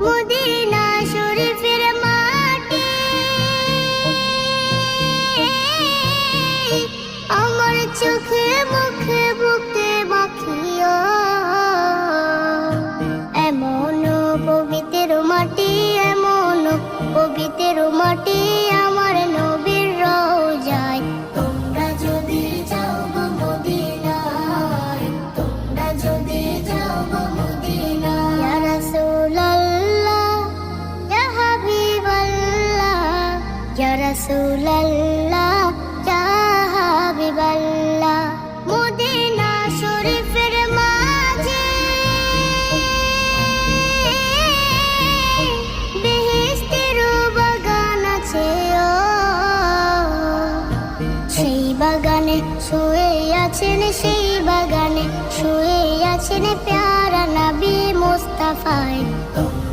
Medina শরীফের মাটি আমার চোখে মুখে বুকে মাখিও, এমন পবিত্র মাটি, এমন পবিত্র মাটি আমার নবীর রওজায়। তোমরা যদি যাও গো মদিনায়, তোমরা যদি যাও গো মদিনায়, ইয়া রাসূলুল্লাহ ইয়া হাবিবাল্লাহ, ইয়া রাসূলুল্লাহ ইয়া হাবিবাল্লাহ। মদিনা শরীফের মাঝে বেহেশতের বাগান আছে, সেই বাগানে শুয়ে আছেন, সেই বাগানে শুয়ে আছেন প্যারা নবী মুস্তাফা।